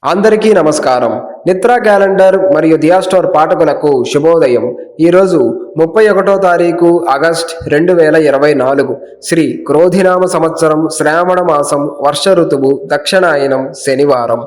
అందరికీ నమస్కారం. నిత్రా క్యాలెండర్ మరియు దియా స్టోర్ పాఠకులకు శుభోదయం. ఈరోజు 31వ తారీఖు ఆగస్ట్ 2024 శ్రీ క్రోధినామ సంవత్సరం శ్రావణ మాసం వర్ష ఋతువు దక్షిణాయనం శనివారం.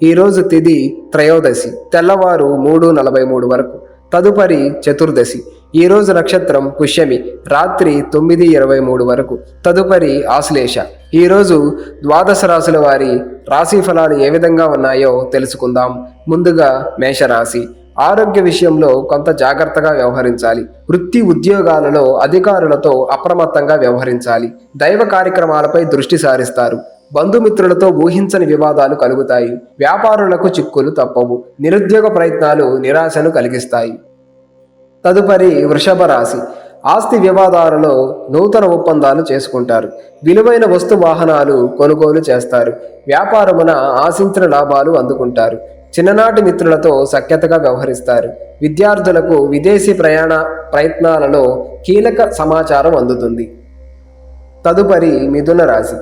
ఈరోజు తిథి త్రయోదశి తెల్లవారు 3:43 వరకు. తదుపరి చతుర్దశి. ఈరోజు నక్షత్రం పుష్యమి రాత్రి 9:23 వరకు. తదుపరి ఆశ్లేష. ఈరోజు ద్వాదశ రాశుల వారి రాశి ఫలాలు ఏ విధంగా ఉన్నాయో తెలుసుకుందాం. ముందుగా మేషరాశి. ఆరోగ్య విషయంలో కొంత జాగ్రత్తగా వ్యవహరించాలి. వృత్తి ఉద్యోగాలలో అధికారులతో అప్రమత్తంగా వ్యవహరించాలి. దైవ కార్యక్రమాలపై దృష్టి సారిస్తారు. బంధుమిత్రులతో ఊహించని వివాదాలు కలుగుతాయి. వ్యాపారులకు చిక్కులు తప్పవు. నిరుద్యోగ ప్రయత్నాలు నిరాశను కలిగిస్తాయి. తదుపరి వృషభ రాశి. ఆస్తి వివాదాలలో నూతన ఒప్పందాలు చేసుకుంటారు. విలువైన వస్తు వాహనాలు కొనుగోలు చేస్తారు. వ్యాపారమున ఆశించిన లాభాలు అందుకుంటారు. చిన్ననాటి మిత్రులతో సఖ్యతగా వ్యవహరిస్తారు. విద్యార్థులకు విదేశీ ప్రయత్నాలలో కీలక సమాచారం అందుతుంది. తదుపరి మిథున రాశి.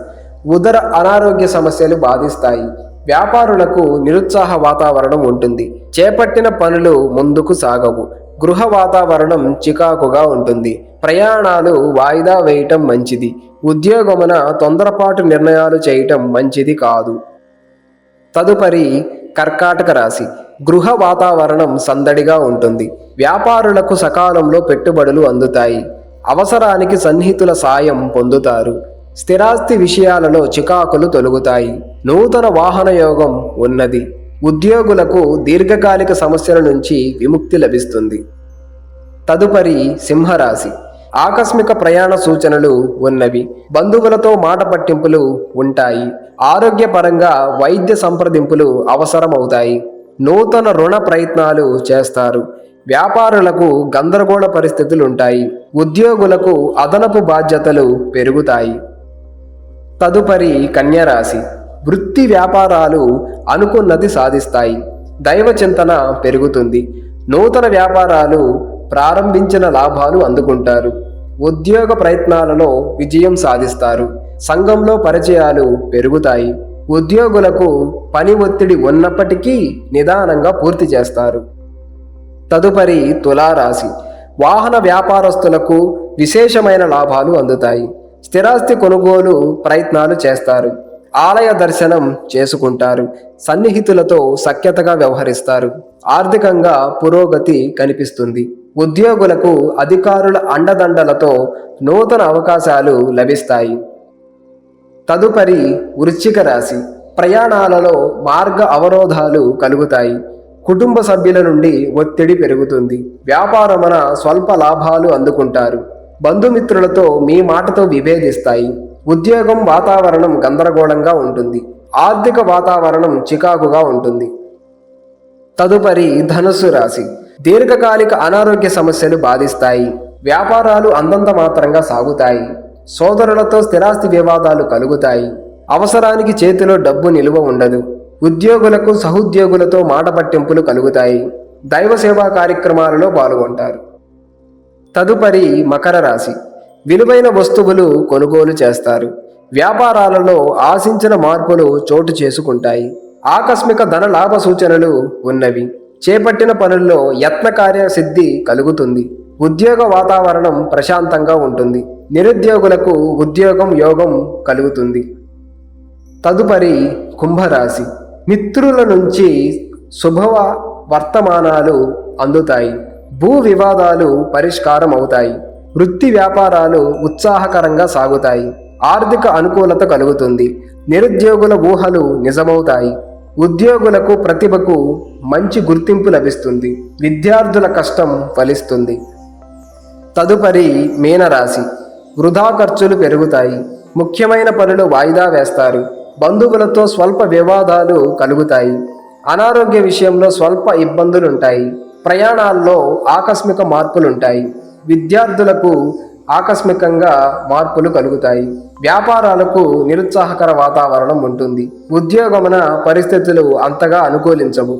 ఉదర అనారోగ్య సమస్యలు బాధిస్తాయి. వ్యాపారులకు నిరుత్సాహ వాతావరణం ఉంటుంది. చేపట్టిన పనులు ముందుకు సాగవు. గృహ వాతావరణం చికాకుగా ఉంటుంది. ప్రయాణాలు వాయిదా వేయటం మంచిది. ఉద్యోగమున తొందరపాటు నిర్ణయాలు చేయటం మంచిది కాదు. తదుపరి కర్కాటక రాశి. గృహ వాతావరణం సందడిగా ఉంటుంది. వ్యాపారులకు సకాలంలో పెట్టుబడులు అందుతాయి. అవసరానికి సన్నిహితుల సాయం పొందుతారు. స్థిరాస్తి విషయాలలో చికాకులు తొలగుతాయి. నూతన వాహన యోగం ఉన్నది. ఉద్యోగులకు దీర్ఘకాలిక సమస్యల నుంచి విముక్తి లభిస్తుంది. తదుపరి సింహరాశి. ఆకస్మిక ప్రయాణ సూచనలు ఉన్నవి. బంధువులతో మాట పట్టింపులు ఉంటాయి. ఆరోగ్యపరంగా వైద్య సంప్రదింపులు అవసరమవుతాయి. నూతన రుణ ప్రయత్నాలు చేస్తారు. వ్యాపారులకు గందరగోళ పరిస్థితులుంటాయి. ఉద్యోగులకు అదనపు బాధ్యతలు పెరుగుతాయి. తదుపరి కన్యరాశి. వృత్తి వ్యాపారాలు అనుకున్నది సాధిస్తాయి. దైవ చింతన పెరుగుతుంది. నూతన వ్యాపారాలు ప్రారంభించిన లాభాలు అందుకుంటారు. ఉద్యోగ ప్రయత్నాలలో విజయం సాధిస్తారు. సంఘంలో పరిచయాలు పెరుగుతాయి. ఉద్యోగులకు పని ఒత్తిడి ఉన్నప్పటికీ నిదానంగా పూర్తి చేస్తారు. తదుపరి తులారాశి. వాహన వ్యాపారస్తులకు విశేషమైన లాభాలు అందుతాయి. స్థిరాస్తి కొనుగోలు ప్రయత్నాలు చేస్తారు. ఆలయ దర్శనం చేసుకుంటారు. సన్నిహితులతో సఖ్యతగా వ్యవహరిస్తారు. ఆర్థికంగా పురోగతి కనిపిస్తుంది. ఉద్యోగులకు అధికారుల అండదండలతో నూతన అవకాశాలు లభిస్తాయి. తదుపరి వృశ్చిక రాశి. ప్రయాణాలలో మార్గ అవరోధాలు కలుగుతాయి. కుటుంబ సభ్యుల నుండి ఒత్తిడి పెరుగుతుంది. వ్యాపారమున స్వల్ప లాభాలు అందుకుంటారు. బంధుమిత్రులతో మీ మాటతో విభేదిస్తాయి. ఉద్యోగం వాతావరణం గందరగోళంగా ఉంటుంది. ఆర్థిక వాతావరణం చికాకుగా ఉంటుంది. తదుపరి ధనుస్సు రాశి. దీర్ఘకాలిక అనారోగ్య సమస్యలు బాధిస్తాయి. వ్యాపారాలు అందంత మాత్రంగా సాగుతాయి. సోదరులతో స్థిరాస్తి వివాదాలు కలుగుతాయి. అవసరానికి చేతిలో డబ్బు నిలువ ఉండదు. ఉద్యోగులకు సహోద్యోగులతో మాట పట్టింపులు కలుగుతాయి. దైవ సేవా కార్యక్రమాలలో పాల్గొంటారు. తదుపరి మకర రాశి. విలువైన వస్తువులు కొనుగోలు చేస్తారు. వ్యాపారాలలో ఆశించిన మార్పులు చోటు చేసుకుంటాయి. ఆకస్మిక ధన లాభ సూచనలు ఉన్నవి. చేపట్టిన పనుల్లో యత్నకార్య సిద్ధి కలుగుతుంది. ఉద్యోగ వాతావరణం ప్రశాంతంగా ఉంటుంది. నిరుద్యోగులకు ఉద్యోగం యోగం కలుగుతుంది. తదుపరి కుంభరాశి. మిత్రుల నుంచి శుభ వర్తమానాలు అందుతాయి. భూ వివాదాలు పరిష్కారం అవుతాయి. వృత్తి వ్యాపారాలు ఉత్సాహకరంగా సాగుతాయి. ఆర్థిక అనుకూలత కలుగుతుంది. నిరుద్యోగుల ఊహలు నిజమవుతాయి. ఉద్యోగులకు ప్రతిభకు మంచి గుర్తింపు లభిస్తుంది. విద్యార్థుల కష్టం ఫలిస్తుంది. తదుపరి మీనరాశి. వృధా ఖర్చులు పెరుగుతాయి. ముఖ్యమైన పనులు వాయిదా వేస్తారు. బంధువులతో స్వల్ప వివాదాలు కలుగుతాయి. అనారోగ్య విషయంలో స్వల్ప ఇబ్బందులుంటాయి. ప్రయాణాల్లో ఆకస్మిక మార్పులుంటాయి. విద్యార్థులకు ఆకస్మికంగా మార్పులు కలుగుతాయి. వ్యాపారాలకు నిరుత్సాహకర వాతావరణం ఉంటుంది. ఉద్యోగమున పరిస్థితులు అంతగా అనుకూలించవు.